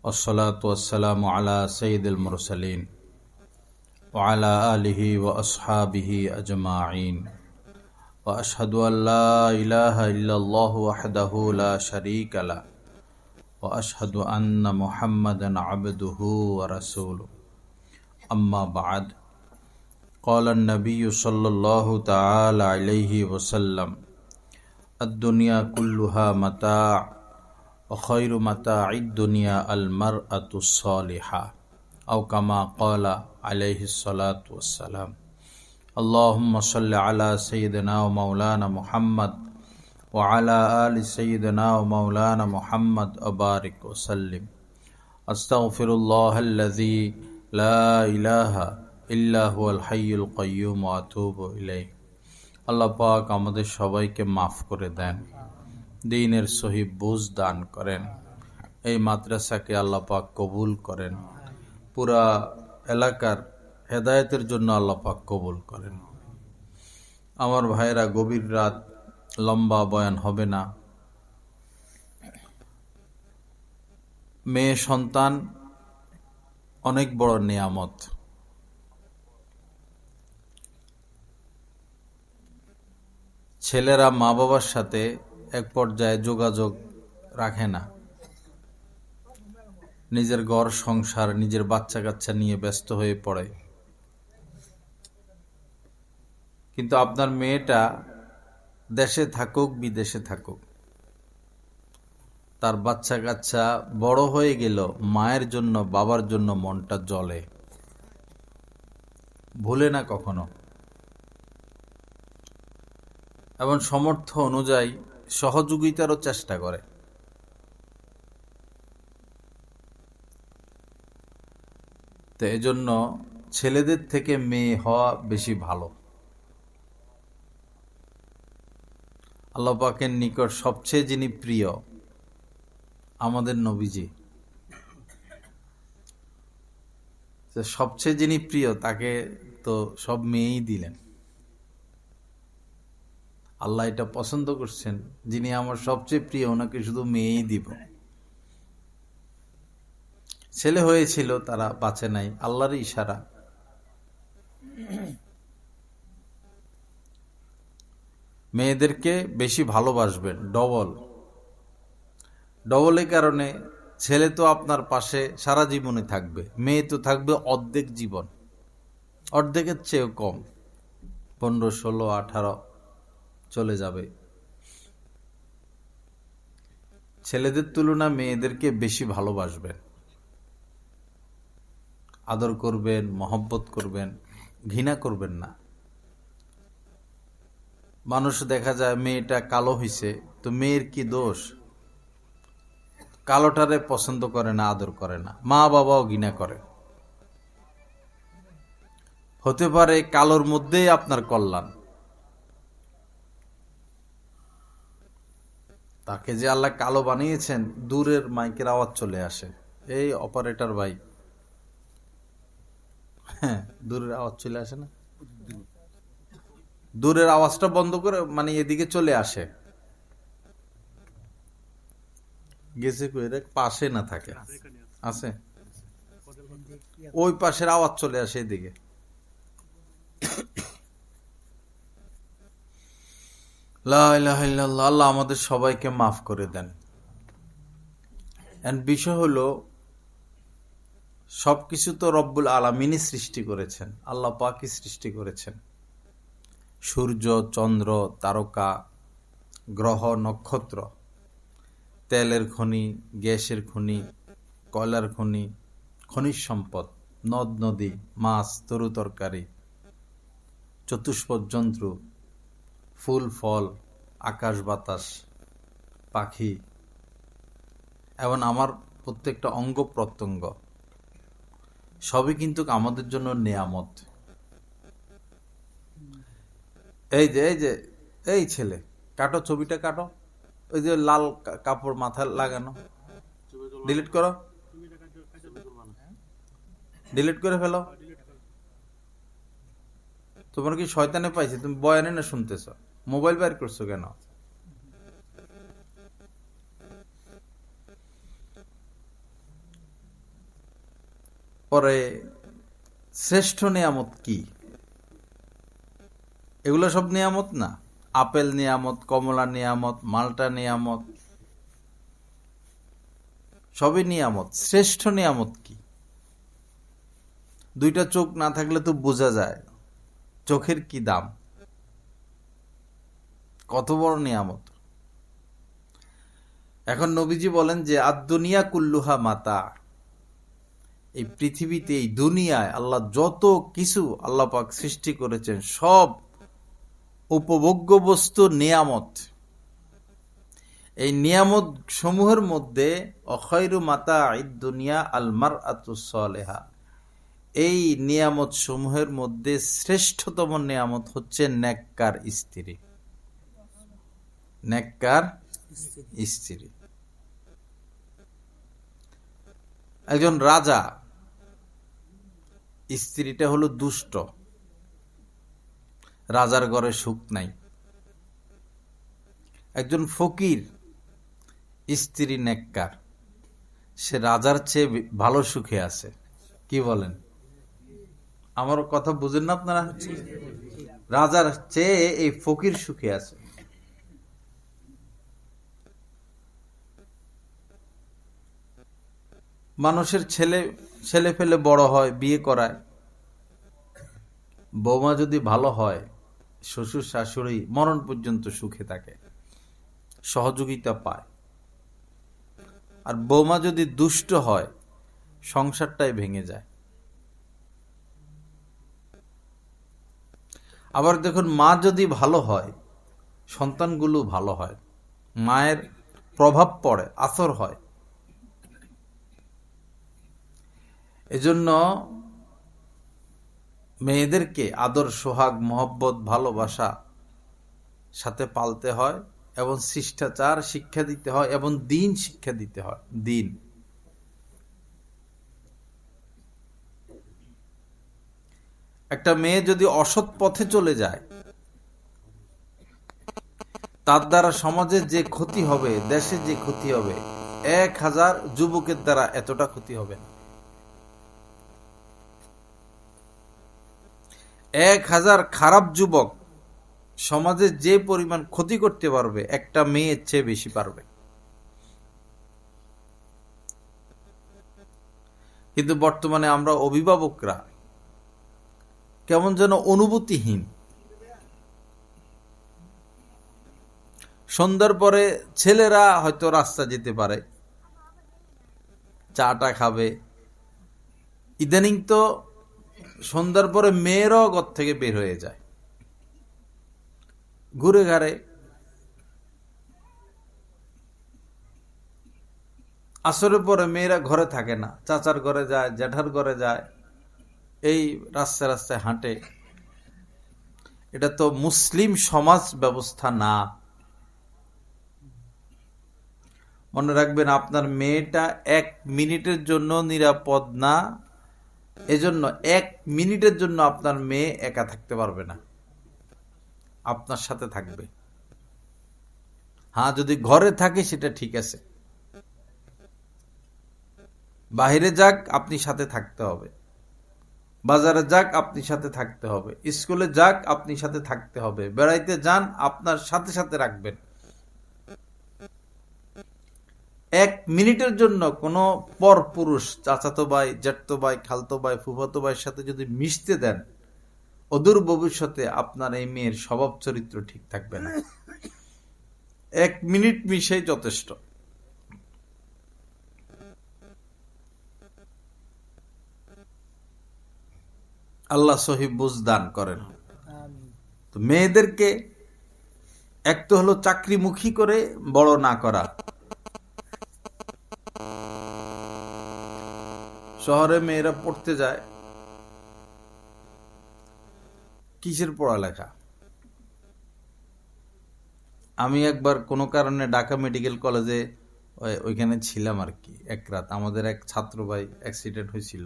والصلاة والسلام على سيد المرسلين وعلى آله وأصحابه أجمعين وأشهد أن لا إله إلا الله وحده لا شريك له وأشهد أن محمدا عبده ورسوله أما بعد قال النبي صلى الله تعالى عليه وسلم الدنيا كلها متاع وخير متاع الدنيا المرأة الصالحة أو كما قال عليه الصلاة والسلام اللهم صل على سيدنا ومولانا محمد وعلى آل سيدنا ومولانا محمد وبارك وسلم أستغفر الله الذي لا إله إلا هو الحي القيوم وأتوب إليه আল্লাহ পাক আমাদের সবাইকে মাফ করে দেন, দ্বীনের সহি বুঝ দান করেন, এই মাদ্রাসাকে আল্লাহ পাক কবুল করেন, পুরা এলাকার হেদায়েতের জন্য আল্লাহ পাক কবুল করেন। আমার ভাইরা, গভীর রাত, লম্বা বয়ান হবে না। মেয়ে সন্তান অনেক বড় নিয়ামত। ছেলেরা মা বাবার সাথে এক পর্যায়ে যোগাযোগ রাখে না, নিজের ঘর সংসার, নিজের বাচ্চা কাচ্চা নিয়ে ব্যস্ত হয়ে পড়ে। কিন্তু আপনার মেয়েটা দেশে থাকুক বিদেশে থাকুক, তার বাচ্চা কাচ্চা বড় হয়ে গেল, মায়ের জন্য বাবার জন্য মনটা জ্বলে, ভুলে না কখনো, এবং সমর্থ অনুযায়ী সহযোগিতারও চেষ্টা করে। তো এজন্য ছেলেদের থেকে মেয়ে হওয়া বেশি ভালো। আল্লাহ পাকের নিকট সবচেয়ে যিনি প্রিয়, আমাদের নবীজি, সবচেয়ে যিনি প্রিয় তাকে তো সব মেয়েই দিলেন। আল্লাহ এটা পছন্দ করছেন, যিনি আমার সবচেয়ে প্রিয় ওনাকে শুধু মেয়েই দিব। ছেলে হয়েছিল, তারা বাঁচে নাই, আল্লাহর ইশারা। মেয়েদেরকে বেশি ভালোবাসবেন, ডবলের কারণে ছেলে তো আপনার পাশে সারা জীবনে থাকবে, মেয়ে তো থাকবে অর্ধেক জীবন, অর্ধেকের চেয়েও কম, 15, 16, 18 চলে যাবে। ছেলেদের তুলনা মেয়েদেরকে বেশি ভালোবাসবেন, আদর করবেন, মহব্বত করবেন, ঘৃণা করবেন না। মানুষ দেখা যায় মেয়েটা কালো হইছে, তো মেয়ের কি দোষ? কালোটারে পছন্দ করে না, আদর করে না, মা বাবাও ঘৃণা করে। হতে পারে কালোর মধ্যেই আপনার কল্যাণ। তাকে যে আল্লাহ কালো বানিয়েছেন, দূরের মাইকের আওয়াজ চলে আসে, এই অপারেটর ভাই, হ্যাঁ, দূরের আওয়াজ চলে আসে না, দূরের আওয়াজটা বন্ধ করে মানে এদিকে চলে আসে। গেছে পাশে না থাকে, আছে ওই পাশের আওয়াজ চলে আসে এদিকে। লা ইলাহা ইল্লাল্লাহ। আল্লাহ আমাদের সবাইকে মাফ করে দেন। বিষয় হলো, সবকিছু তো রব্বুল আলামিনই সৃষ্টি করেছেন, আল্লাহ পাকই সৃষ্টি করেছেন। সূর্য, চন্দ্র, তারকা, গ্রহ, নক্ষত্র, তেলের খনি, গ্যাসের খনি, কয়লার খনি, খনিজ সম্পদ, নদ নদী, মাছ, তরু তরকারি, চতুষ্পদ জন্তু, ফুল ফল, আকাশ বাতাস, পাখি, এবং আমার প্রত্যেকটা অঙ্গ প্রত্যঙ্গ, সবই কিন্তু আমাদের জন্য নেয়ামত। এই ছেলে, কাটো ছবিটা, কাটো, ওই যে লাল কাপড় মাথায় লাগানো, ডিলিট করো, ডিলিট করে ফেলো। তোমার কি শয়তানে পাইছে? তুমি বয়ানে না শুনতেছ, মোবাইল বের করছো কেন? পরে শ্রেষ্ঠ নিয়ামত কি? এগুলো সব নিয়ামত না? আপেল নিয়ামত, কমলা নিয়ামত, মালটা নিয়ামত, সবই নিয়ামত। শ্রেষ্ঠ নিয়ামত কি? দুইটা চোখ না থাকলে তো বোঝা যায় চোখের কি দাম, কত বড় নিয়ামত। এখন নবীজি বলেন যে আদ-দুনিয়া কুল্লুহা মাতা, এই পৃথিবীতে, এই দুনিয়ায় আল্লাহ যত কিছু আল্লাহ পাক সৃষ্টি করেছেন সব উপভোগ্য বস্তু নিয়ামত। এই নিয়ামত সমূহের মধ্যে অখায়রু মাতা আদ-দুনিয়া আল মারআতুস সালেহা, এই নিয়ামত সমূহের মধ্যে শ্রেষ্ঠতম নিয়ামত হচ্ছে নেককার স্ত্রী। নেককার স্ত্রী। একজন রাজা, স্ত্রীটা হলো দুষ্ট, রাজার ঘরে সুখ নাই। একজন ফকির, স্ত্রী নেককার, সে রাজার চেয়ে ভালো সুখে আছে। কি বলেন? আমার কথা বুঝেন না আপনারা? রাজার চেয়ে এই ফকির সুখে আছে। মানুষের ছেলে ফেলে বড় হয়, বিয়ে করায়, বৌমা যদি ভালো হয় শ্বশুর শাশুড়ি মরণ পর্যন্ত সুখে থাকে, সহযোগিতা পায়। আর বৌমা যদি দুষ্ট হয় সংসারটাই ভেঙে যায়। আবার দেখুন, মা যদি ভালো হয় সন্তানগুলো ভালো হয়, মায়ের প্রভাব পড়ে, আসর হয়। এজন্য মেয়েদেরকে আদর, সোহাগ, মহব্বত, ভালোবাসা সাথে পালতে হয় এবং শিষ্টাচার শিক্ষা দিতে হয় এবং দিন শিক্ষা দিতে হয়। দিন, একটা মেয়ে যদি অসৎ পথে চলে যায় তার দ্বারা সমাজে যে ক্ষতি হবে, দেশে যে ক্ষতি হবে, 1000 যুবকের দ্বারা এতটা ক্ষতি হবে না। 1000 খারাপ যুবক সমাজে যে পরিমাণ ক্ষতি করতে পারবে, একটা মেয়ের চেয়ে বেশি পারবে। কিন্তু বর্তমানে আমরা অভিভাবকরা কেমন যেন অনুভূতিহীন। সন্ধ্যার পরে ছেলেরা হয়তো রাস্তা যেতে পারে, চাটা খাবে। ইদানিং তো সন্ধ্যার পরে মেয়েরাও ঘর থেকে বের হয়ে যায়, ঘুরে ঘাড়ে। আসরের পরে মেয়েরা ঘরে থাকে না, চাচার ঘরে যায়, জ্যাঠার ঘরে যায়, এই রাস্তায় রাস্তায় হাঁটে। এটা তো মুসলিম সমাজ ব্যবস্থা না। মনে রাখবেন, আপনার মেয়েটা 1 মিনিটের জন্য নিরাপদ না। এজন্য 1 মিনিটের জন্য আপনার মেয়ে একা থাকতে পারবে না, আপনার সাথে থাকবে। হ্যাঁ, যদি ঘরে থাকে সেটা ঠিক আছে, বাহিরে যাক আপনি সাথে থাকতে হবে, বাজারে যাক আপনি সাথে থাকতে হবে, স্কুলে যাক আপনি সাথে থাকতে হবে, বেড়াইতে যান আপনার সাথে সাথে রাখবেন। 1 মিনিটের জন্য কোনো পর পুরুষ, চাচাতো ভাই, জ্যাঠতো ভাই, খালতো ভাই, ফুফাতো ভাইয়ের সাথে যদি মিশতে দেন, অদূর ভবিষ্যতে আপনার এই মেয়ের স্বভাব চরিত্র ঠিক থাকবে না। 1 মিনিট মিশেই যথেষ্ট। আল্লাহ সহি বুঝ দান করেন। তো মেয়েদেরকে এক তো হলো চাকরিমুখী করে বড় না করা। শহরে মেয়েরা পড়তে যায়, কিসের পড়ালেখা? আমি একবার কোনো কারণে ঢাকা মেডিকেল কলেজে ওইখানে ছিলাম আর কি, এক রাত। আমাদের এক ছাত্র ভাই অ্যাক্সিডেন্ট হয়েছিল।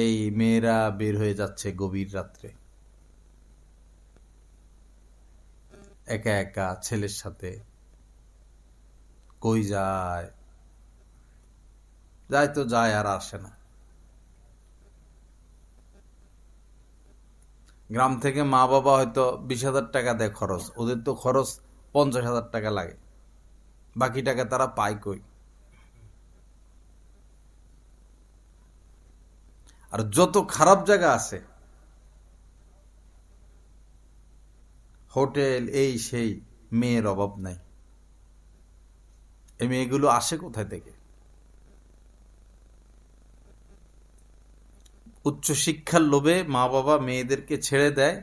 এই মেয়েরা বের হয়ে যাচ্ছে গভীর রাত্রে একা একা ছেলের সাথে, কই যায়? যায় তো যায়, আর আসে না। গ্রাম থেকে মা বাবা হয়তো 20,000 টাকা দেয় খরচ, ওদের তো খরচ 50,000 টাকা লাগে, বাকি টাকা তারা পায় কই? আর যত খারাপ জায়গা আছে, হোটেল এই সেই, মেয়ের অভাব নাই। এই মেয়েগুলো আসে কোথায় থেকে? উচ্চ শিক্ষার লোভে মা বাবা মেয়েদেরকে ছেড়ে দেয়,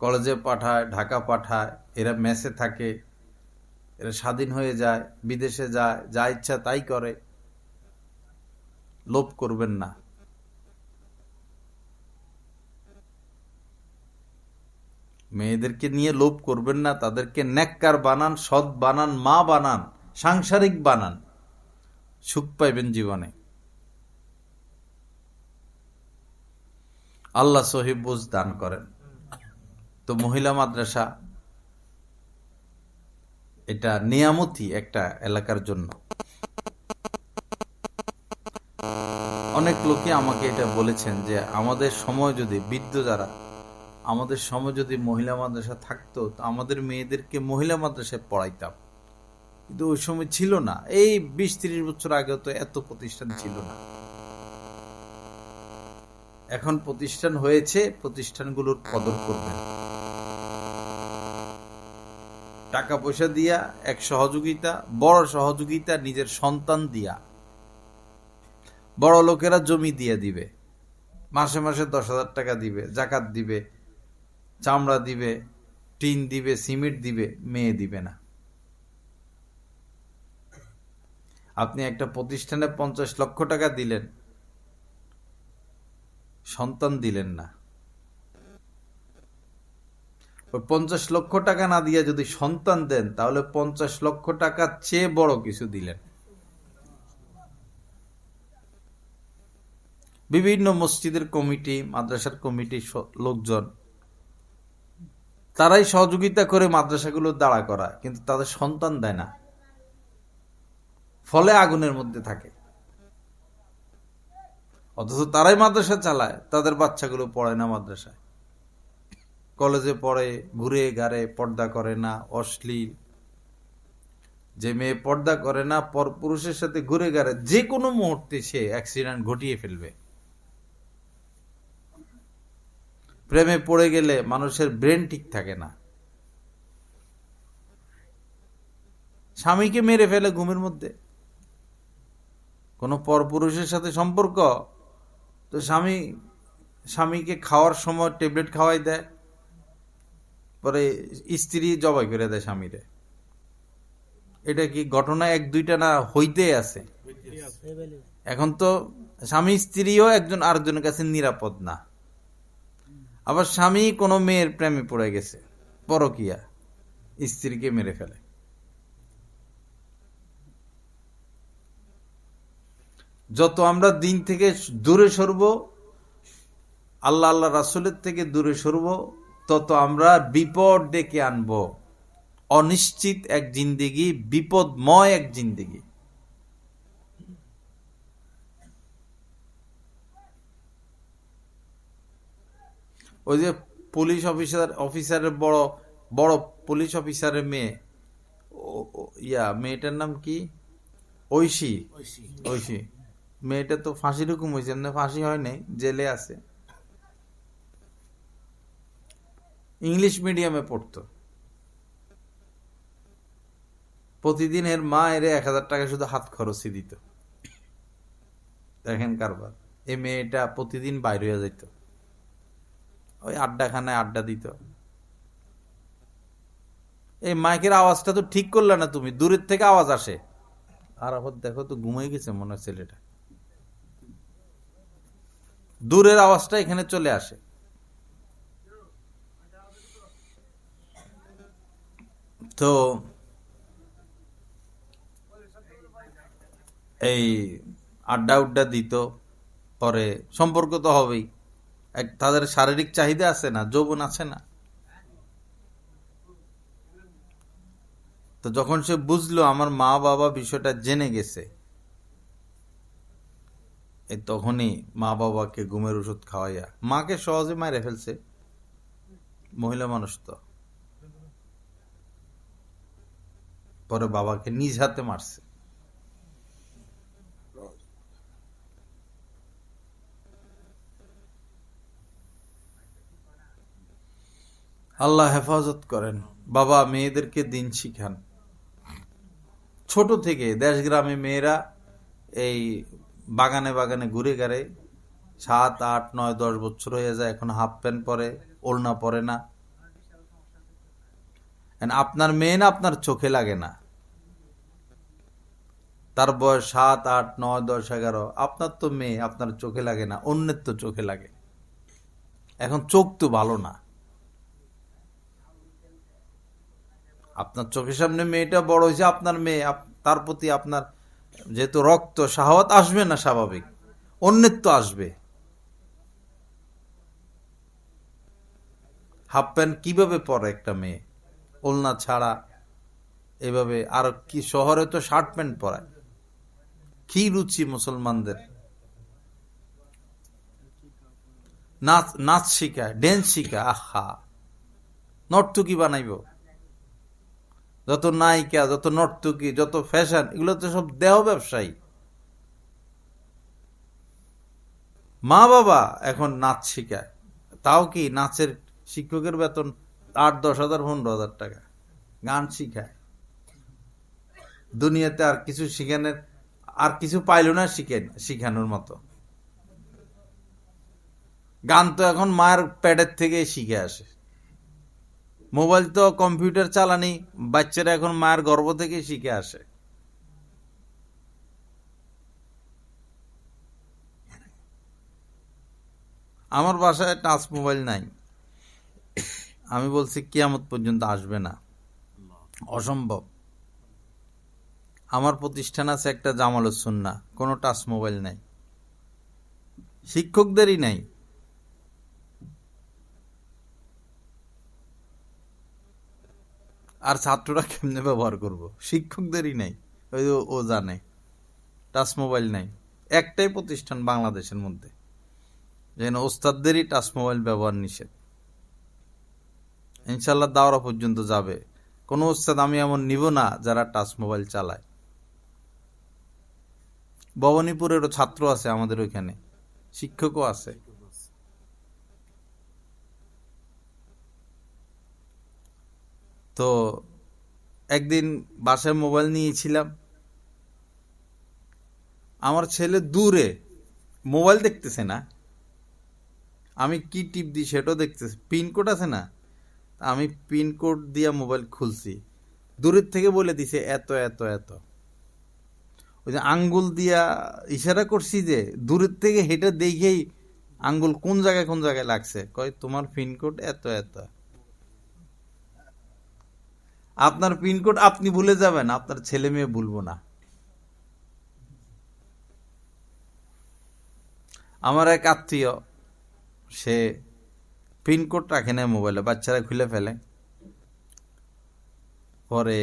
কলেজে পাঠায়, ঢাকা পাঠায়, এরা মেসে থাকে, এরা স্বাধীন হয়ে যায়, বিদেশে যায়, যা ইচ্ছা তাই করে। লোভ করবেন না। মেয়েদেরকে নিয়ে লোভ করবেন না, তাদেরকে নেককার বানান, সৎ বানান, মা বানান, সাংসারিক বানান, সুখ পাইবেন জীবনে। আল্লাহ সহিহ বুঝ দান করেন। তো মহিলা মাদ্রাসা এটা নিয়ামতি একটা এলাকার জন্য। অনেক লোকে আমাকে এটা বলেছেন যে আমাদের সময় যদি বৃদ্ধ যারা, আমাদের সময় যদি মহিলা মাদ্রাসা থাকতো তো আমাদের মেয়েদেরকে মহিলা মাদ্রাসায় পড়াইতাম, কিন্তু ওই সময় ছিল না। এই 20-30 বছর আগে তো এত প্রতিষ্ঠান ছিল না। এখন প্রতিষ্ঠান হয়েছে, প্রতিষ্ঠানগুলোর কদর করবেন। টাকা পয়সা দিয়া এক সহযোগিতা, বড় সহযোগিতা নিজের সন্তান দিয়া। বড় লোকেরা জমি দিয়ে দিবে, মাসে মাসে 10,000 টাকা দিবে, জাকাত দিবে, চামড়া দিবে, টিন দিবে, সিমেন্ট দিবে, মেয়ে দিবে না। আপনি একটা প্রতিষ্ঠানে 50 লক্ষ টাকা দিলেন, সন্তান দিলেন না। ওই 50 লক্ষ টাকা না দিয়ে যদি সন্তান দেন, তাহলে 50 লক্ষ টাকার চেয়ে বড় কিছু দিলেন। বিভিন্ন মসজিদের কমিটি, মাদ্রাসার কমিটির লোকজন, তারাই সহযোগিতা করে মাদ্রাসাগুলো দাঁড়া করা, কিন্তু তাদের সন্তান দেয় না, ফলে আগুনের মধ্যে থাকে। অথচ তারাই মাদ্রাসা চালায়, তাদের বাচ্চাগুলো পড়ে না মাদ্রাসায়, কলেজে পড়ে, ঘুরে গাড়ে, পর্দা করে না, অশ্লীল। যে মেয়ে পর্দা করে না, পর পুরুষের সাথে ঘুরে গাড়ে, যে কোনো মুহূর্তে সে অ্যাক্সিডেন্ট ঘটিয়ে ফেলবে। প্রেমে পড়ে গেলে মানুষের ব্রেন ঠিক থাকে না, স্বামীকে মেরে ফেলে ঘুমের মধ্যে। কোন পরপুরুষের সাথে সম্পর্ক, তো স্বামীকে খাওয়ার সময় ট্যাবলেট খাওয়াই দেয়, পরে স্ত্রী জবাই করে দেয় স্বামীরে। এটা কি ঘটনা 1-2টা না, হইতে আছে। এখন তো স্বামী স্ত্রীও একজন আরেকজনের কাছে নিরাপদ না। আবার স্বামী কোনো মেয়ের প্রেমে পড়ে গেছে, পরকিয়া, স্ত্রীকে মেরে ফেলে। যত আমরা দিন থেকে দূরে সরব, আল্লাহ আল্লাহ রাসূলের থেকে দূরে সরব, তত আমরা বিপদ ডেকে আনব। অনিশ্চিত এক জিন্দেগি, বিপদময় এক জিন্দেগি। ওই যে পুলিশ অফিসারের বড় বড় পুলিশ অফিসারের মেয়ে, মেয়েটার নাম কি, ঐশী। ঐশী মেয়েটা তো ফাঁসির হুকুম হয়েছে, না ফাঁসি হয় নাই, জেলে আছে। ইংলিশ মিডিয়ামে পড়তো। প্রতিদিন এর মা এর 1,000 টাকা শুধু হাত খরচই দিত। দেখেন কারবার। এই মেয়েটা প্রতিদিন বাইরে হয়ে যেত, ওই আড্ডাখানায় আড্ডা দিত। এই মাইকের আওয়াজটা তো ঠিক করলে না তুমি, দূরের থেকে আওয়াজ আসে। আর আবার দেখো তো ঘুমিয়ে গেছে মনে হয় ছেলেটা, দূরের আওয়াজটা এখানে চলে আসে। তো এই আড্ডা উড্ডা দিত, পরে সম্পর্ক তো হবেই, তাদের শারীরিক চাহিদা আছে না, যৌবন আছে না। তো যখন সে বুঝলো আমার মা বাবা বিষয়টা জেনে গেছে, এই তখনই মা বাবাকে ঘুমের ওষুধ খাওয়াইয়া, মাকে সহজে মাইরে ফেলছে, মহিলা মানুষ তো, পরে বাবাকে নিজ হাতে মারছে। আল্লাহ হেফাজত করেন। বাবা মেয়েদেরকে দিন শিখান ছোট থেকে। দেশ গ্রামে মেয়েরা এই বাগানে বাগানে ঘুরে গেড়ে 7, 8, 9, 10 বছর হয়ে যায়, এখন হাফ প্যান্ট পরে, ওড়না পরে না। আপনার মেয়ে না আপনার চোখে লাগে না, তার বয়স 7, 8, 9, 10, 11। আপনার তো মেয়ে, আপনার চোখে লাগে না, অন্যের তো চোখে লাগে। এখন চোখ তো ভালো না, আপনার চোখের সামনে মেয়েটা বড় হয়েছে, আপনার মেয়ে, তার প্রতি আপনার যেহেতু রক্ত শাহওয়াত আসবে না, স্বাভাবিক, অন্যের তো আসবে। হাফ প্যান্ট কিভাবে পরে একটা মেয়ে, ওলনা ছাড়া এভাবে? আর কি শহরে তো শার্ট প্যান্ট পরায়। কি রুচি মুসলমানদের! নাচ নাচ শিখায়, ড্যান্স শিখায়, আহা, নর্তকী বানাইব। যত নায়িকা, যত নর্তকী, যত ফ্যাশন, এগুলো তো সব দেহ ব্যবসায়ী। মা বাবা এখন নাচ শিখায়, তাও কি নাচের শিক্ষকের বেতন 8, 10 হাজার, 15,000 টাকা। গান শিখায়, দুনিয়াতে আর কিছু শিখানোর, আর কিছু পাইল না শিখানোর মতো। গান তো এখন মায়ের প্যাডের থেকে শিখে আসে। মোবাইল তো, কম্পিউটার চালানি বাচ্চারা এখন মায়ের গর্ভ থেকে শিখে আসে। আমার বাসায় টাচ মোবাইল নাই, আমি বলছি কিয়ামত পর্যন্ত আসবে না, অসম্ভব। আমার প্রতিষ্ঠান আছে একটা, জামালুস সুন্নাহ, কোনো টাচ মোবাইল নাই, শিক্ষকদেরই নাই। আর ছাত্ররা কেমনে ব্যবহার করব? শিক্ষকদেরই নাই, ওই ও জানে টাচ মোবাইল নাই। একটাই প্রতিষ্ঠান বাংলাদেশের মধ্যে যেন ওস্তাদদেরই টাচ মোবাইল ব্যবহার নিষেধ। ইনশাল্লাহ দাওরা পর্যন্ত যাবে, কোন ওস্তাদ আমি এমন নিব না যারা টাচ মোবাইল চালায়। ভবানীপুরেরও ছাত্র আছে আমাদের ওইখানে, শিক্ষকও আছে। তো একদিন বাসায় মোবাইল নিয়েছিলাম, আমার ছেলে দূরে মোবাইল দেখতেছে না, আমি কি টিপ দিই সেটাও দেখতেছে, পিনকোড আছে না, আমি পিনকোড দিয়া মোবাইল খুলছি, দূরের থেকে বলে দিছে এত এত এত। ওই যে আঙ্গুল দিয়া ইশারা করছি, যে দূরের থেকে হেঁটে দেখেই আঙ্গুল কোন জায়গায় লাগছে, কয় তোমার পিনকোড এত এত। আপনার পিনকোড আপনি ভুলে যাবেন, আপনার ছেলে মেয়ে ভুলবো না। আমার এক আত্মীয়, সে পিনকোড রাখে না মোবাইলে, বাচ্চারা খুলে ফেলে, পরে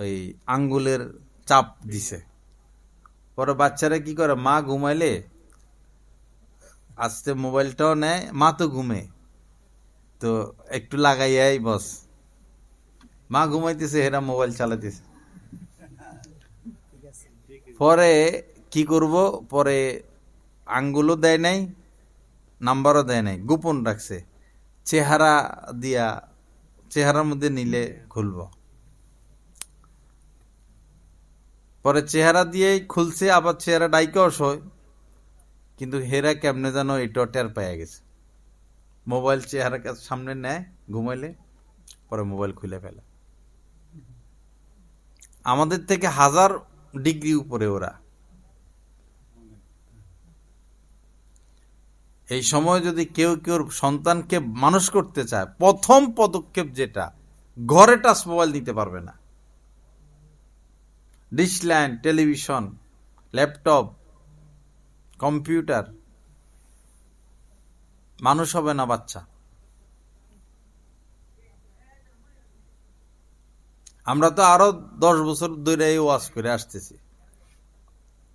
ওই আঙ্গুলের চাপ দিছে, পরে বাচ্চারা কি করে, মা ঘুমাইলে আস্তে মোবাইলটাও নেয়, মা তো ঘুমে, তো একটু লাগাইয়াই বস, মা ঘুমাইতেছে এরা মোবাইল চালাইতেছে। পরে কি করব, পরে আঙ্গুলও দেয় নাই, নাম্বারও দেয় নাই, গোপন রাখছে, চেহারা দিয়া, চেহারার মধ্যে নিলে খুলব। পরে চেহারা দিয়েই খুলছে, আবার চেহারা ডাইকেও শোয়, কিন্তু হেরা কেমনে যেন এটাও টের পেয়ে গেছে, মোবাইল চেহারা সামনে নেয় ঘুমাইলে, পরে মোবাইল খুলে ফেলে। আমাদের থেকে 1000 ডিগ্রি উপরে ওরা। এই সময় যদি কেউ কেউ সন্তানকে মানুষ করতে চায়, প্রথম পদক্ষেপ যেটা, ঘরে টাচ মোবাইল দিতে পারবে না। Dish line, television, laptop, computer, মানুষ হবে না বাচ্চা। আমরা তো আরো 10 বছর ধরে এই ওয়াজ করে আসতেছি,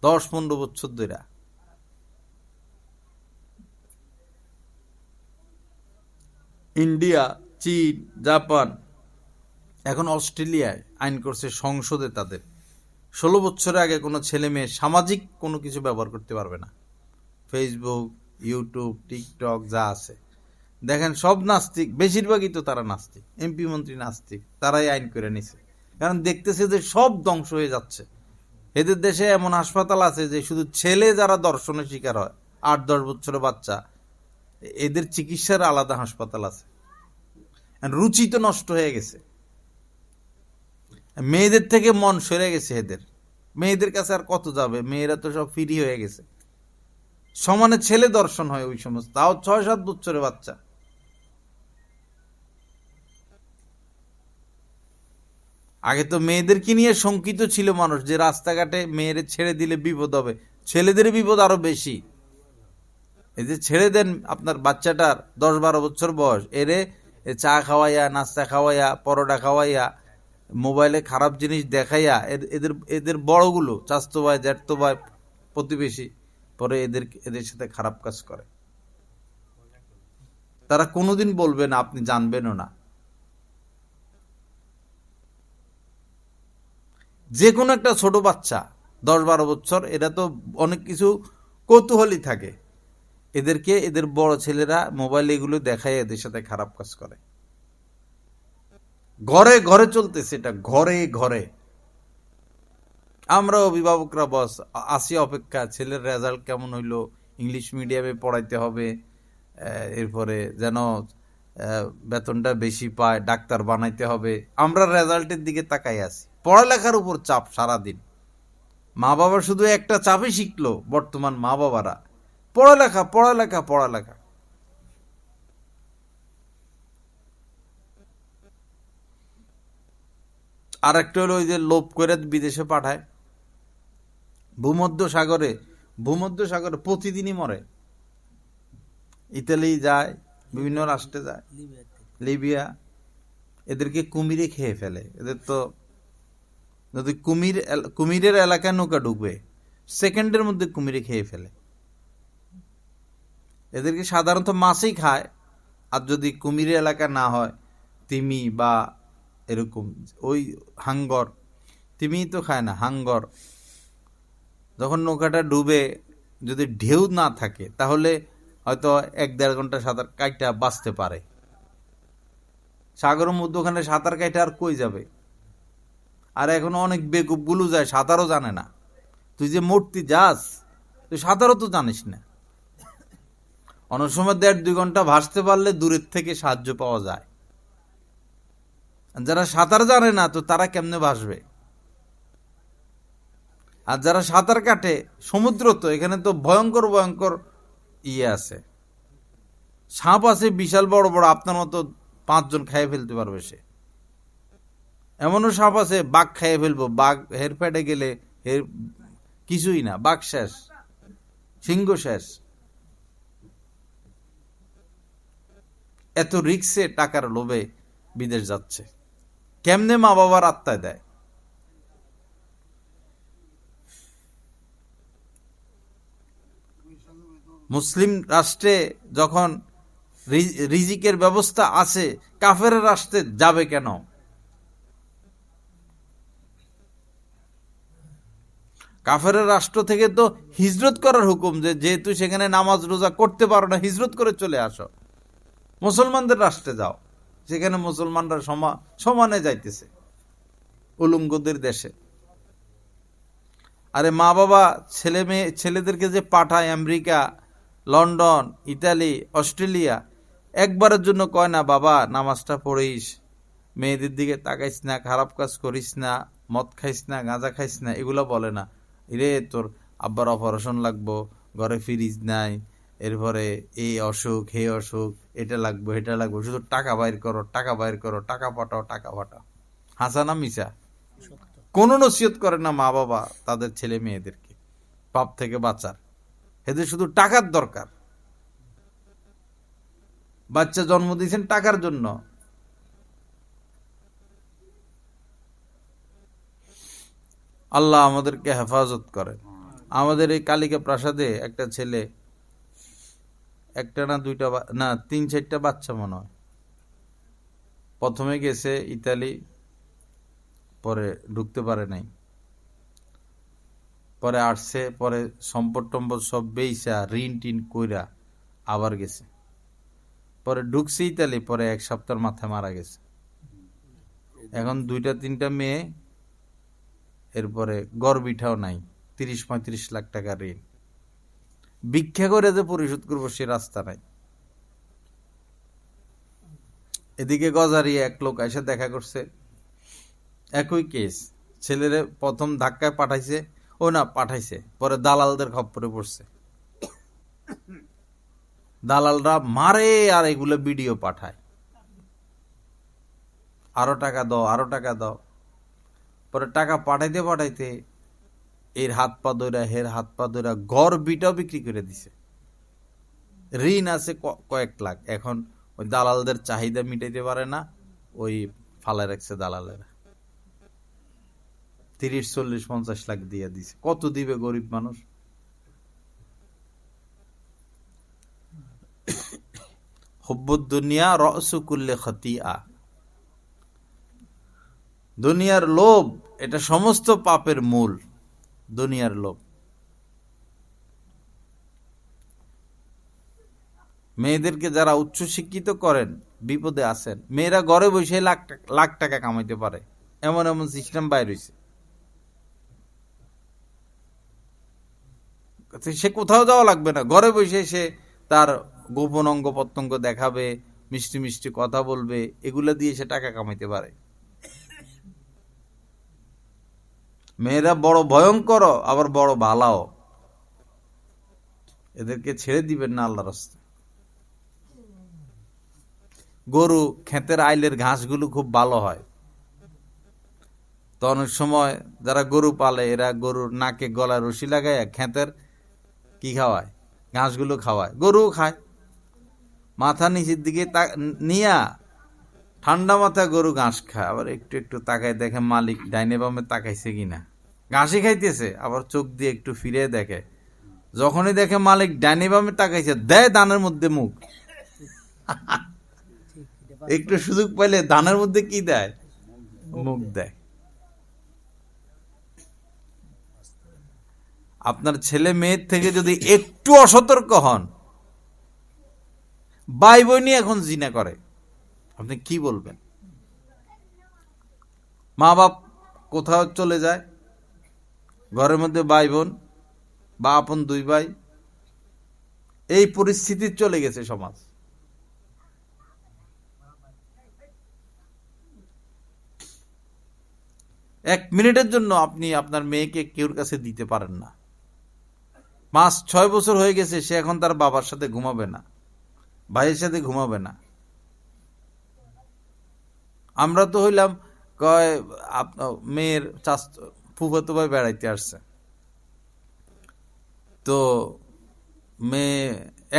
10-15 বছর ধরে। ইন্ডিয়া, চীন, জাপান, এখন অস্ট্রেলিয়ায় আইন করছে সংসদে তাদের 16 বছরের আগে কোনো ছেলে মেয়ে সামাজিক কোনো কিছু ব্যবহার করতে পারবে না। ফেসবুক, ইউটিউব, টিকটক যা আছে দেখেন সব নাস্তিক, বেশিরভাগই তো তারা নাস্তিক, এমপি মন্ত্রী নাস্তিক, তারাই আইন করে নিছে। কারণ দেখতেছে যে সব ধ্বংস হয়ে যাচ্ছে। এদের দেশে এমন হাসপাতাল আছে যে শুধু ছেলে যারা দর্শনের শিকার হয়, 8-10 বছরের বাচ্চা, এদের চিকিৎসার আলাদা হাসপাতাল আছে। রুচি তো নষ্ট হয়ে গেছে, মেয়েদের থেকে মন সরে গেছে এদের। মেয়েদের কাছে আর কত যাবে, মেয়েরা তো সব ফ্রি হয়ে গেছে। সমানে ছেলে দর্শন হয় ওই সমস্ত, তাও 6-7 বছরের বাচ্চা। আগে তো মেয়েদেরকে নিয়ে শঙ্কিত ছিল মানুষ যে রাস্তাঘাটে মেয়েরে ছেড়ে দিলে বিপদ হবে, ছেলেদের বিপদ আরো বেশি। এই যে ছেড়ে দেন আপনার বাচ্চাটার 10-12 বছর বয়স, এরে চা খাওয়াইয়া, নাস্তা খাওয়াইয়া, পরোটা খাওয়াইয়া, মোবাইলে খারাপ জিনিস দেখাইয়া এদের এদের বড়গুলো চাস্তো ভাই, জ্যাঠতো ভাই, প্রতিবেশী পরে এদের সাথে খারাপ কাজ করে। তারা কোনোদিন বলবে না, আপনি জানবেনও না। যে কোনো একটা ছোট বাচ্চা 10-12 বছর, এরা তো অনেক কিছু কৌতূহলী থাকে, এদেরকে এদের বড় ছেলেরা মোবাইল এগুলো দেখায় এদের সাথে খারাপ কাজ করে। ঘরে ঘরে চলতেছে এটা, ঘরে ঘরে। আমরা অভিভাবকরা বস আসি অপেক্ষা, ছেলের রেজাল্ট কেমন হইলো, ইংলিশ মিডিয়ামে পড়াইতে হবে, এরপরে যেন বেতনটা বেশি পায়, ডাক্তার বানাইতে হবে। আমরা রেজাল্টের দিকে তাকাই আছি, পড়ালেখার উপর চাপ সারাদিন। মা বাবা শুধু একটা চাপই শিখলো বর্তমান মা বাবারা, পড়ালেখা পড়ালেখা পড়ালেখা। আর একটা হলো ওই যে লোভ করে বিদেশে পাঠায়। ভূমধ্য সাগরে প্রতিদিনই মরে। ইতালি যায়, বিভিন্ন রাষ্ট্রে যায়, লিবিয়া। এদেরকে কুমিরে খেয়ে ফেলে। এদের তো যদি কুমিরের এলাকায় নৌকা ঢুকবে, সেকেন্ডের মধ্যে কুমিরে খেয়ে ফেলে। এদেরকে সাধারণত মাছই খায়, আর যদি কুমিরের এলাকা না হয়, তিমি বা এরকম ওই হাঙ্গর, তিমি তো খায় না, হাঙ্গর। যখন নৌকাটা ডুবে, যদি ঢেউ না থাকে তাহলে হয়তো 1-1.5 ঘন্টা সাঁতার কাইটা বাঁচতে পারে। সাগরের মধ্যে ওখানে সাঁতার কাইটা আর কই যাবে? আর এখন অনেক বেকুব গুলো যায়, সাঁতারও জানে না। তুই যে মূর্তি যাস, তুই সাঁতারও তো জানিস না। অনেক সময় 1.5-2 ঘন্টা ভাসতে পারলে দূরের থেকে সাহায্য পাওয়া যায়। যারা সাঁতার জানে না তো তারা কেমনে ভাসবে? আর যারা সাঁতার কাটে, সমুদ্র তো এখানে তো ভয়ঙ্কর ভয়ঙ্কর আছে, সাপ আছে বিশাল বড় বড়, আপনার মতো 5 জন খাইয়ে ফেলতে পারবে সে। এমনও সাপ আছে বাঘ খাইয়ে ফেলবো, বাঘ হেরফেটে গেলে কিছুই না, বাঘ শেষ, সিংহ শেষ। এত রিক্সে টাকার লোভে বিদেশ যাচ্ছে, কেমনে মা বাবার আত্মায় দেয়? মুসলিম রাষ্ট্রে যখন রিজিকের ব্যবস্থা আছে, কাফের রাষ্ট্রে যাবে কেন? কাফের রাষ্ট্র থেকে তো হিজরত করার হুকুম, যে যেহেতু সেখানে নামাজ রোজা করতে পারো না, হিজরত করে চলে আসো, মুসলমানদের রাষ্ট্রে যাও, সেখানে মুসলমানরা সমানে যাইতেছে উলঙ্গদের দেশে। আরে মা বাবা ছেলেদেরকে যে পাঠায় আমেরিকা, লন্ডন, ইতালি, অস্ট্রেলিয়া, একবারের জন্য কয় না বাবা নামাজটা পড়িস, মেয়েদের দিকে তাকাইস না, খারাপ কাজ করিস না, মদ খাইস না, গাঁজা খাইস না, এগুলো বলে না। রে তোর আব্বার অপারেশন লাগবো, ঘরে ফ্রিজ নাই, এরপরে এই অসুখ হে অসুখ, এটা লাগবে এটা লাগবে, শুধু টাকা বাইর করো, টাকা বাইর করো, টাকা পাঠাও, টাকা পাঠাও। হাসা না মিশা? কোনো নসিহত করে না মা বাবা তাদের ছেলে মেয়েদেরকে পাপ থেকে বাঁচার। এদের শুধু টাকার দরকার। বাচ্চা জন্ম দিয়েছেন টাকার জন্য। আল্লাহ আমাদেরকে হেফাজত করে। আমাদের এই কালিকা প্রাসাদে একটা ছেলে, একটা না দুইটা না 3-4টা বাচ্চা মনে হয়, প্রথমে গেছে ইতালি, পরে ঢুকতে পারে নাই, পরে আসছে, পরে সম্পদ টম্পদ সব বেইসা ঋণ টিন কইরা আবার গেছে, পরে ঢুকছে ইতালি, পরে 1 সপ্তাহের মাথায় মারা গেছে। এখন 2-3টা মেয়ে, এরপরে গড়বিঠাও নাই, 30-35 লাখ টাকা ঋণ, ভিক্ষা করে যে পরিশোধ করবো সে রাস্তা নাই। এদিকে গজারি এক লোক এসে দেখা করছে, একই কেস, ছেলেরে প্রথম ধাক্কায় পাঠাইছে, পাঠাইছে, পরে দালালদের খপ্পরে পড়ছে, দালালরা মারে আর এগুলো ভিডিও পাঠায়, আরো টাকা দাও, আরো টাকা দাও। পরে টাকা পাঠাইতে পাঠাইতে এর হাত পা ধইরা, হের হাত পা ধইরা ঘর বিটাও বিক্রি করে দিছে। ঋণ আছে কয়েক লাখ, এখন ওই দালালদের চাহিদা মিটাইতে পারে না, ওই ফালায় রাখছে দালালেরা, 30-40-50 লাখ দিয়ে দিছে। কত দিবে গরিব মানুষ? হুব্বুদ দুনিয়া রাসু কুল্লি খাতিয়া, দুনিয়ার লোভ এটা সমস্ত পাপের মূল, দুনিয়ার লোভ। মেয়েদেরকে যারা উচ্চ শিক্ষিত করেন বিপদে আছেন, মেয়েরা ঘরে বসে লাখ টাকা কামাইতে পারে, এমন এমন সিস্টেম বাইর হইছে। সে কোথাও যাওয়া লাগবে না, ঘরে বসে সে তার গোপন অঙ্গ প্রত্যঙ্গ দেখাবে, মিষ্টি মিষ্টি কথা বলবে, এগুলা দিয়ে সে টাকা কামাইতে পারে। মেয়েরা বড় ভয়ঙ্কর, আবার বড় ভালাও, এদেরকে ছেড়ে দিবেন না আল্লাহর রাস্তায়। গরু ক্ষেতের আইলের ঘাসগুলো খুব ভালো হয়, তো অনেক সময় যারা গরু পালে এরা গরুর নাকে গলায় রশি লাগায় ক্ষেতের কি খাওয়ায়, ঘাসগুলো খাওয়ায়, গরু খায়। মাথা নিচের দিকে নিয়া ঠান্ডা মাথায় গরু ঘাস খায়, আবার একটু একটু তাকায় দেখে মালিক ডাইনে বামে তাকাইছে কিনা, ঘাসই খাইতেছে, আবার চোখ দিয়ে একটু ফিরে দেখে, যখনই দেখে মালিক ডাইনে বামে তাকাইছে দেয় দানের মধ্যে মুখ। একটু সুযোগ পাইলে ধানের মধ্যে কি দেয়, মুখ দেয়। আপনার ছেলে মেয়ের থেকে যদি একটু অসতর্ক হন, ভাই বোনই এখন জিনা করে, আপনি কি বলবেন? মা বাপ কোথাও চলে যায়, ঘরের মধ্যে ভাই বোন বা আপন 2 ভাই, এই পরিস্থিতি চলে গেছে সমাজ। এক মিনিটের জন্য আপনি আপনার মেয়েকে কেউর কাছে দিতে পারেন না। 5-6 বছর হয়ে গেছে, সে এখন তার বাবার সাথে ঘুমাবে না, ভাইয়ের সাথে ঘুমাবে না। আমরা তো হইলাম কয় মেয়ের ফুফাতো ভাই বেড়াইতে আসছে, তো মেয়ে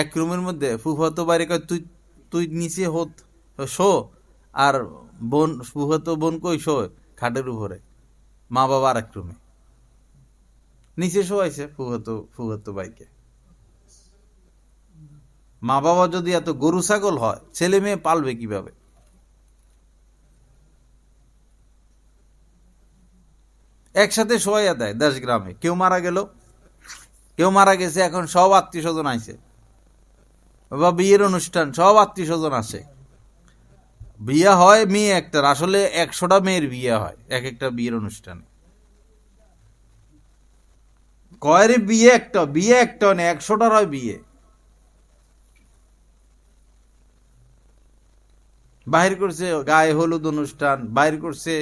এক রুমের মধ্যে, ফুফাতো বাইরে কয় তুই তুই নিচে শো, আর বোন ফুফাতো বোন কই শো খাটের উপরে, মা বাবা আর এক রুমে, নিচে শোয়াইছে ফুফাতো ভাইকে। মা বাবা যদি এত গরু ছাগল হয়, ছেলে মেয়ে পালবে কিভাবে? একসাথে শোয়াইয়া দেয়। দেশ গ্রামে কেউ মারা গেল, কেউ মারা গেছে, এখন সব আত্মীয় স্বজন আইছে, বা বিয়ের অনুষ্ঠান, সব আত্মীয় স্বজন আসে, বিয়ে হয় মেয়ে একটার, আসলে 100টা মেয়ের বিয়ে হয় এক একটা বিয়ের অনুষ্ঠানে। কয়ের বিয়ে একটা নেই, 100টার হয় বিয়ে। বাহির করছে গায়ে হলুদ অনুষ্ঠান, বাহির করছে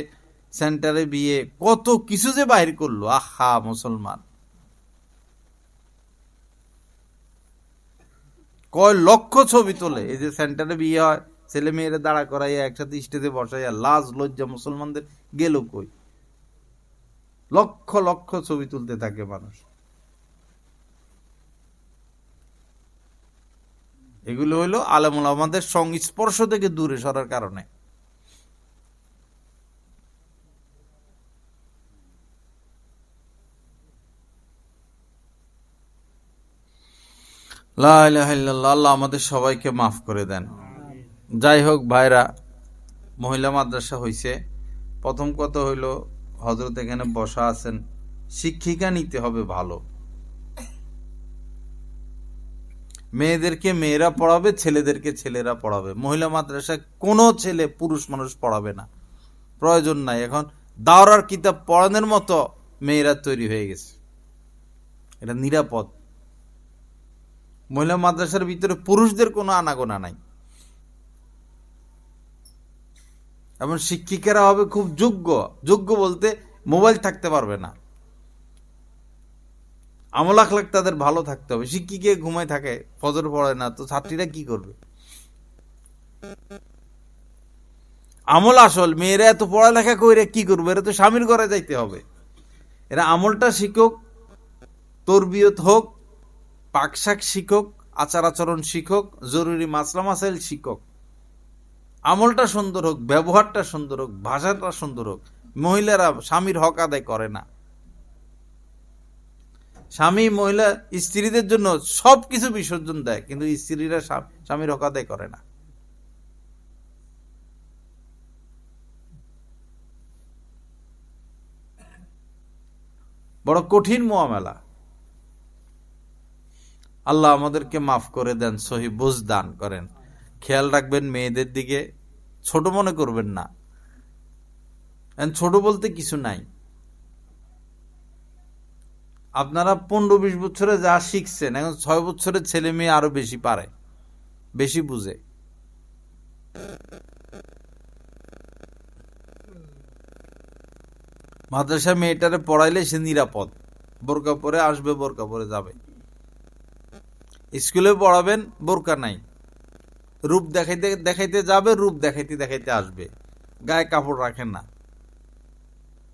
সেন্টারে বিয়ে, কত কিছু যে বাহির করলো। আহা মুসলমান, কয় লক্ষ ছবি তোলে, এই যে সেন্টারে বিয়ে হয়, ছেলে মেয়েরা দাঁড়া করাইয়া একসাথে স্টেজে বসাইয়া, লাজ লজ্জা মুসলমানদের গেল কই? লক্ষ লক্ষ ছবি তুলতে থাকে মানুষ। এগুলো হলো আলেমুল আমাদের সংস্পর্শ থেকে দূরে সরার কারণে। লা ইলাহা ইল্লাল্লাহ, আল্লাহ আমাদের সবাইকে মাফ করে দেন। যাই হোক ভাইরা, মহিলা মাদ্রাসা হইছে, প্রথম কথা হইল হযরত এখানে বসা আছেন, শিক্ষিকা নিতে হবে ভালো। মেয়েদেরকে মেয়েরা পড়াবে, ছেলেদেরকে ছেলেরা পড়াবে। মহিলা মাদ্রাসায় কোনো ছেলে পুরুষ মানুষ পড়াবে না, প্রয়োজন নাই। এখন দাওরার কিতাব পড়ানোর মতো মেয়েরা তৈরি হয়ে গেছে, এটা নিরাপদ। মহিলা মাদ্রাসার ভিতরে পুরুষদের কোনো আনাগোনা নাই, এবং শিক্ষিকারা হবে খুব যোগ্য। যোগ্য বলতে মোবাইল থাকতে পারবে না, আমল আখলাক তাদের ভালো থাকতে হবে। শিক্ষিকা ঘুমায় থাকে, ফজর পড়ে না, তো ছাত্রীরা কি করবে? আমল আসল। মেয়েরা এত পড়ালেখা করে কি করবে? এরা তো স্বামীর ঘরে যাইতে হবে। এরা আমলটা শিখুক, তরবিয়ত হোক, পাকশাক শিখুক, আচার আচরণ শিখুক, জরুরি মাসলা মাসাইল শিখুক। আমলটা সুন্দর হোক, ব্যবহারটা সুন্দর হোক, ভাষাটা সুন্দর হোক। মহিলারা স্বামীর হক আদায় করে না। স্বামী মহিলা স্ত্রীদের জন্য সবকিছু বিসর্জন দেয়, কিন্তু স্ত্রীরা স্বামীর হক আদায় করে না। বড় কঠিন মুআমালা। আল্লাহ আমাদেরকে মাফ করে দেন, সহি বুঝ দান করেন। খেয়াল রাখবেন মেয়েদের দিকে, ছোট মনে করবেন না। ছোট বলতে কিছু নাই। আপনারা 15-20 বছরে যা শিখছেন, এখন 6 বছরের ছেলে মেয়ে আরো বেশি পারে, বেশি বুঝে। মাদ্রাসা মেয়েটারে পড়াইলে সে নিরাপদ, বোরকা পরে আসবে, বোরকা পরে যাবে। স্কুলে পড়াবেন, বোরকা নাই, রূপ দেখাইতে দেখাইতে যাবে, রূপ দেখাইতে দেখাইতে আসবে, গায়ে কাপড় রাখেন না।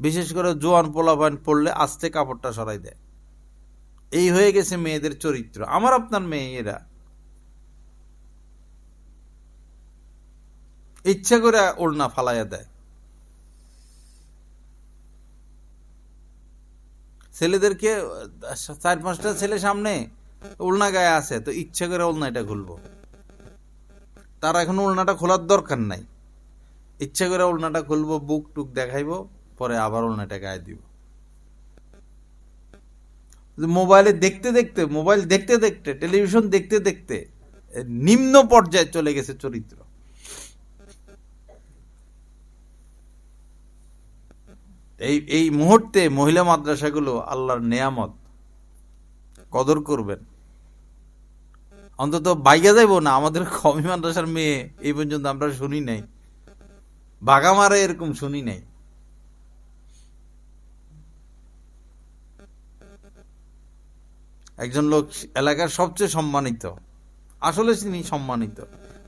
বিশেষ করে জোয়ান পোলাপান পড়লে আস্তে কাপড়টা সরাই দেয়। এই হয়ে গেছে মেয়েদের চরিত্র। আমার আপনার মেয়ে এরা ইচ্ছা করে ওড়না ফালাইয়া দেয়। ছেলেদেরকে 4-5টা ছেলে সামনে ওড়না গায়ে আছে, তো ইচ্ছা করে ওড়নাটা খুলবো। তার এখন ওড়নাটা খোলার দরকার নাই, ইচ্ছা করে ওড়নাটা খুলবো, বুক টুক দেখাইবো, পরে আবার ওড়নাটা গায়ে দিব। মোবাইলে দেখতে দেখতে, মোবাইল দেখতে দেখতে, টেলিভিশন দেখতে দেখতে নিম্ন পর্যায়ে চলে গেছে চরিত্র। এই মুহূর্তে মহিলা মাদ্রাসাগুলো আল্লাহর নেয়ামত, কদর করবেন। অন্তত বাইয়া যাইব না। আমাদের কমি মাদ্রাসার মেয়ে এই পর্যন্ত আমরা শুনি নাই, বাঘা মারে এরকম শুনি নাই। একজন লোক এলাকার সবচেয়ে সম্মানিত, আসলে তিনি সম্মানিত।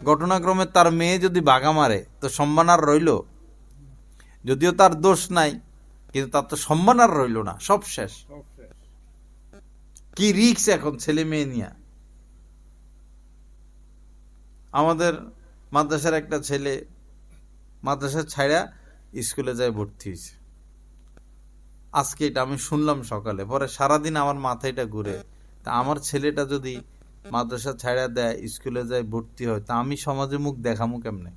ঘটনাক্রমে তার মেয়ে যদি বাঘা মারে, তো সম্মান আর রইল? যদিও তার দোষ নাই, কিন্তু তার তো সম্মান আর রইল না, সব শেষ। কি রিক্স এখন ছেলে মেয়ে নিয়ে। আমাদের মাদ্রাসার একটা ছেলে মাদ্রাসা ছাড়া স্কুলে যায় ভর্তি হয়েছে। আজকে এটা আমি শুনলাম সকালে, পরে সারাদিন আমার মাথায় এটা ঘুরে। তা আমার ছেলেটা যদি মাদ্রাসা ছাড়া দেয়, স্কুলে যায় ভর্তি হয়, তা আমি সমাজে মুখ দেখামু কেমনে?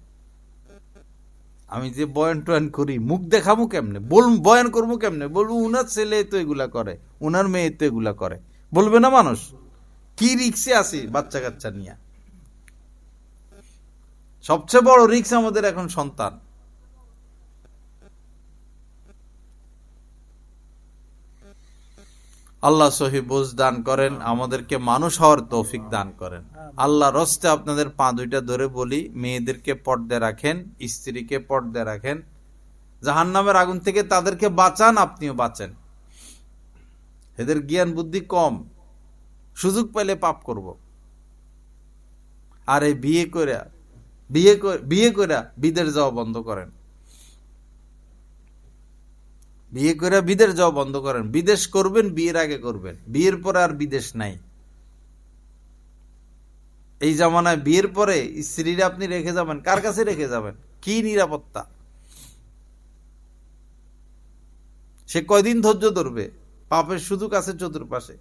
আমি যে বয়ান টয়ান করি, মুখ দেখামু কেমনে? বয়ান করবো কেমনে? বলবো উনার ছেলে তো এগুলা করে, উনার মেয়ে তো এগুলা করে, বলবে না মানুষ? কি রিক্সে আছি বাচ্চা কাচ্চা নিয়ে। সবচেয়ে বড় রিক্স আমাদের এখন সন্তান। আল্লাহ সহি বুঝ দান করেন, আমাদেরকে মানুষ হওয়ার তৌফিক দান করেন। আল্লাহ রস্তে আপনাদের পা দুইটা ধরে বলি, মেয়েদেরকে পর্দা রাখেন, স্ত্রীকে পর্দা রাখেন। জাহান্নামের আগুন থেকে তাদেরকে বাঁচান, আপনিও বাঁচেন। এদের জ্ঞান বুদ্ধি কম, সুযোগ পাইলে পাপ করব। আর এই বিয়ে করে বিদেশ যাওয়া বন্ধ করেন। বিয়ে করে বিদেশ যাওয়া বন্ধ করেন। বিদেশ করবেন বিয়ের আগে করবেন, বিয়ের পরে আর বিদেশ নাই। এই জামানায় বিয়ের পরে স্ত্রীরা আপনি রেখে যাবেন, কার কাছে রেখে যাবেন? কি নিরাপত্তা? সে কয়দিন ধৈর্য ধরবে? পাপের সুযোগ আছে চতুর্পাশে।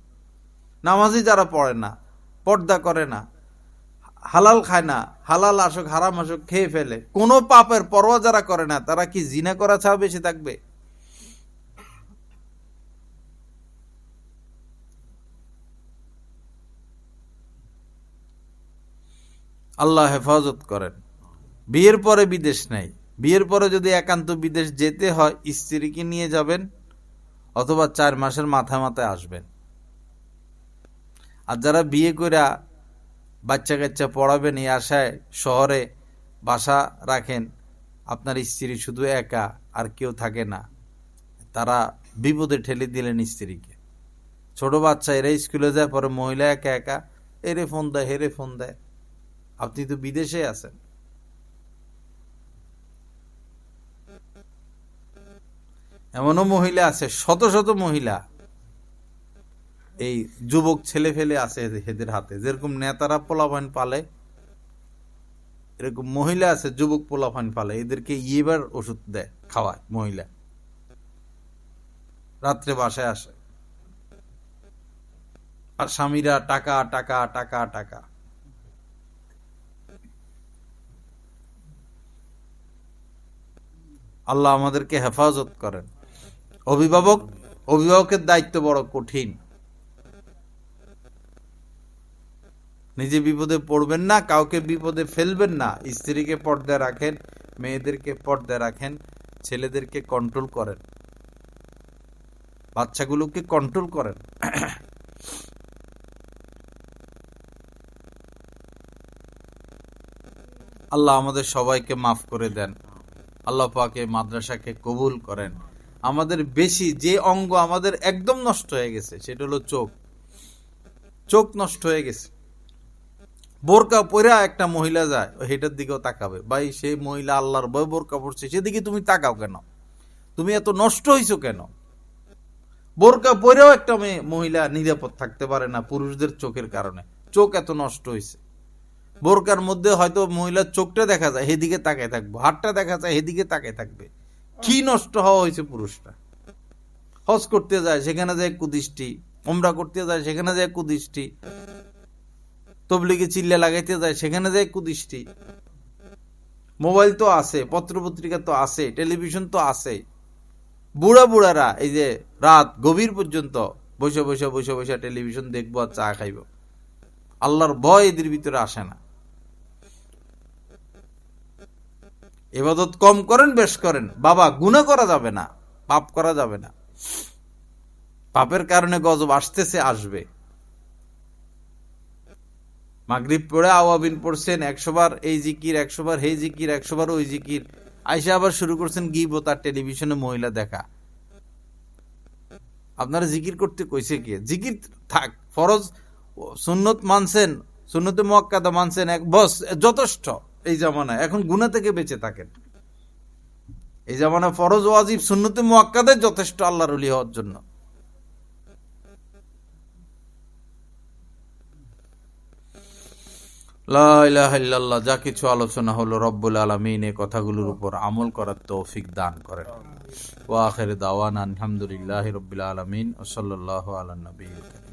নামাজি যারা পড়ে না, পর্দা করে না, হালাল খায় না, হালাল আসুক হারাম আসুক খেয়ে ফেলে, কোনো পাপের পরোয়া যারা করে না, তারা কি জিনা করা ছাড়া বেঁচে থাকবে? আল্লাহ হেফাজত করেন। বিয়ের পরে বিদেশ নেই। বিয়ের পরে যদি একান্ত বিদেশ যেতে হয়, স্ত্রীকে নিয়ে যাবেন অথবা 4 মাসের মাথায় মাথায় আসবেন। আর যারা বিয়ে কইরা বাচ্চা কাচ্চা পড়াবেন এই আশায় শহরে বাসা রাখেন, আপনার স্ত্রী শুধু একা আর কেউ থাকে না, তারা বিপদে ঠেলে দিলেন স্ত্রীকে। ছোট বাচ্চা এরা স্কুলে যায়, পরে মহিলা একা একা এরে ফোন দেয় হেরে ফোন দেয়, আপনি তো বিদেশে আছেন। এমনও মহিলা আছে, শত শত মহিলা এই যুবক ছেলে ফেলে আছে এদের হাতে, যেরকম নেতারা পোলাপান পালে, এরকম মহিলা আছে যুবক পোলাপান পালে, এদেরকে ইয়েবার ওষুধ দেয়, খাওয়ায় মহিলা, রাত্রে বাসায় আসে। আর স্বামীরা টাকা টাকা টাকা টাকা। আল্লাহ আমাদেরকে হেফাজত করেন। অভিভাবকের দায়িত্ব বড় কঠিন। নিজে বিপদে পড়বেন না, কাউকে বিপদে ফেলবেন না। স্ত্রীকে পর্দায় রাখেন, মেয়েদেরকে পর্দায় রাখেন, ছেলেদেরকে কন্ট্রোল করেন, বাচ্চাগুলোকে কন্ট্রোল করেন। আল্লাহ আমাদের সবাইকে মাফ করে দেন। আল্লাহ পাকে মাদ্রাসাকে কবুল করেন। আমাদের বেশি যে অঙ্গ আমাদের একদম নষ্ট হয়ে গেছে সেটা হলো চোখ। চোখ নষ্ট হয়ে গেছে। বোরকা পরা একটা মহিলা যায়, হেটার দিকেও তাকাবে, ভাই সেই মহিলা আল্লাহর ভয় বোরকা পড়ছে, সেদিকে তুমি তাকাও কেন? তুমি এত নষ্ট হইছো কেন? বোরকা পরেও একটা মহিলা নিরাপদ থাকতে পারে না পুরুষদের চোখের কারণে। চোখ এত নষ্ট হয়েছে। বোরকার মধ্যে হয়তো মহিলার চোখটা দেখা যায়, সেদিকে তাকায় থাকবো, হাতটা দেখা যায়, সেদিকে তাকায় থাকবে। কি নষ্ট হওয়া হয়েছে পুরুষটা। হজ করতে যায় সেখানে যায় কুদৃষ্টি, ওমরা করতে যায় সেখানে যায় কুদৃষ্টি, তবলিগে চিল্লা লাগাইতে যায় সেখানে যায় কুদৃষ্টি। মোবাইল তো আছে, পত্রপত্রিকা তো আছে, টেলিভিশন তো আছে। বুড়ারা এই যে রাত গভীর পর্যন্ত বসে বসে বসে বসে টেলিভিশন দেখবো আর চা খাইব। আল্লাহর ভয় এদের ভিতরে আসে না। ইবাদত কম করেন বেশ করেন, বাবা গুনাহ করা যাবে না, পাপ করা যাবে না। পাপের কারণে গজব আসতেছে, আসবে। মাগরিব পড়ে আওয়াবিন পড়ছেন 100 বার এই জিকির, 100 বার এই জিকির, 100 বার ওই জিকির, আইসা আবার শুরু করছেন গীবত আর টেলিভিশনে মহিলা দেখা। আপনারা জিকির করতে কইছে কে? জিকির থাক, ফরজ সুন্নত মানছেন, সুন্নতে মুআক্কাদা মানছেন, এক বস যথেষ্ট। এই জামানায় এখন গুনাহ থেকে বেঁচে থাকেন। এই জামানায় ফরজ ওয়াজিব সুন্নতে মুআক্কাদা যথেষ্ট আল্লাহর ওলি হওয়ার জন্য। লা ইলাহা ইল্লাল্লাহ। যা কিছু আলোচনা হলো রব্বুল আলামিন এই কথাগুলোর উপর আমল করার তৌফিক দান করেন। ওয়া আখির দাওয়ানা আলহামদুলিল্লাহি রাব্বিল আলামিন ওয়া সাল্লাল্লাহু আলা নবিয়্যিল কারীম।